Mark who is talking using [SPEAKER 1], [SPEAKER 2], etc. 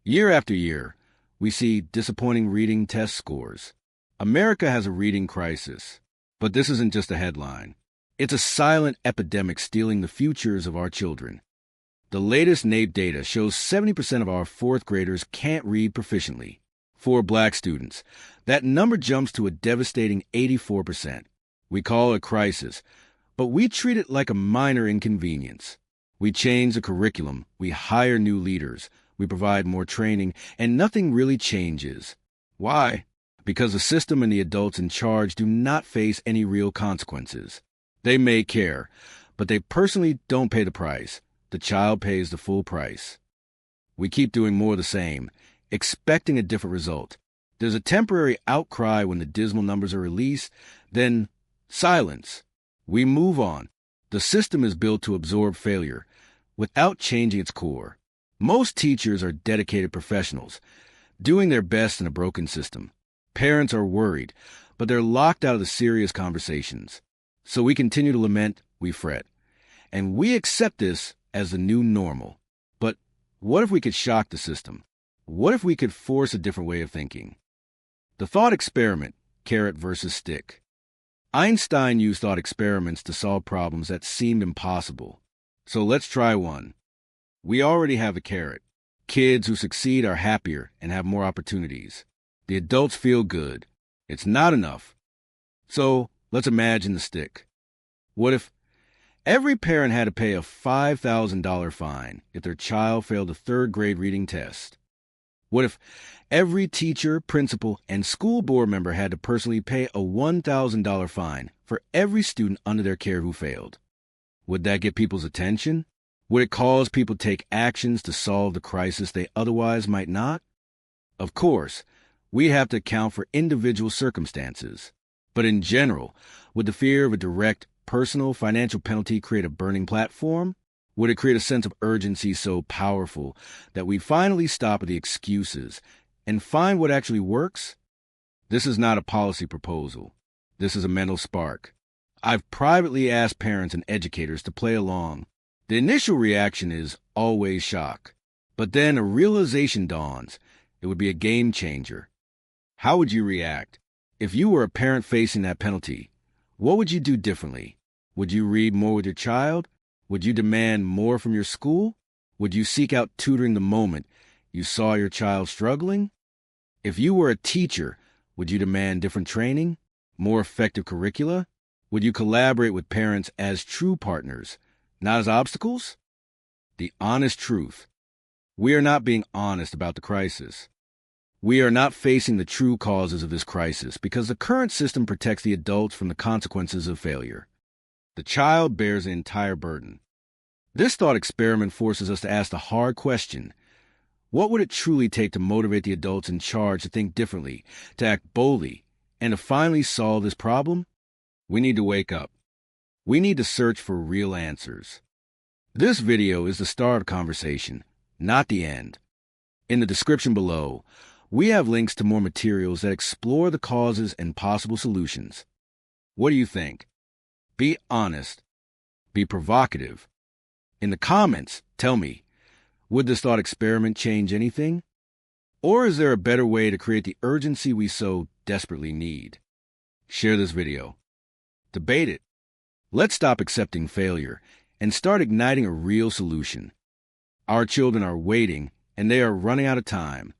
[SPEAKER 1] Year after year, we see disappointing reading test scores. America has a reading crisis. But this isn't just a headline. It's a silent epidemic stealing the futures of our children. The latest NAEP data shows 70% of our fourth graders can't read proficiently. For Black students, that number jumps to a devastating 84%. We call it a crisis, but we treat it like a minor inconvenience. We change the curriculum, we hire new leaders, we provide more training, and nothing really changes. Why? Because the system and the adults in charge do not face any real consequences. They may care, but they personally don't pay the price. The child pays the full price. We keep doing more of the same, expecting a different result. There's a temporary outcry when the dismal numbers are released, then silence. We move on. The system is built to absorb failure without changing its core. Most teachers are dedicated professionals, doing their best in a broken system. Parents are worried, but they're locked out of the serious conversations. So we continue to lament, we fret. And we accept this as the new normal. But what if we could shock the system? What if we could force a different way of thinking? The thought experiment, carrot versus stick. Einstein used thought experiments to solve problems that seemed impossible. So let's try one. We already have a carrot. Kids who succeed are happier and have more opportunities. The adults feel good. It's not enough. So let's imagine the stick. What if every parent had to pay a $5,000 fine if their child failed a third-grade reading test? What if every teacher, principal, and school board member had to personally pay a $1,000 fine for every student under their care who failed? Would that get people's attention? Would it cause people to take actions to solve the crisis they otherwise might not? Of course, we have to account for individual circumstances. But in general, would the fear of a direct, personal financial penalty create a burning platform? Would it create a sense of urgency so powerful that we'd finally stop at the excuses and find what actually works? This is not a policy proposal. This is a mental spark. I've privately asked parents and educators to play along. The initial reaction is always shock. But then a realization dawns. It would be a game changer. How would you react? If you were a parent facing that penalty, what would you do differently? Would you read more with your child? Would you demand more from your school? Would you seek out tutoring the moment you saw your child struggling? If you were a teacher, would you demand different training, more effective curricula? Would you collaborate with parents as true partners, not as obstacles? The honest truth. We are not being honest about the crisis. We are not facing the true causes of this crisis because the current system protects the adults from the consequences of failure. The child bears the entire burden. This thought experiment forces us to ask the hard question. What would it truly take to motivate the adults in charge to think differently, to act boldly, and to finally solve this problem? We need to wake up. We need to search for real answers. This video is the start of conversation, not the end. In the description below, we have links to more materials that explore the causes and possible solutions. What do you think? Be honest. Be provocative. In the comments, tell me, would this thought experiment change anything? Or is there a better way to create the urgency we so desperately need? Share this video. Debate it. Let's stop accepting failure and start igniting a real solution. Our children are waiting, and they are running out of time.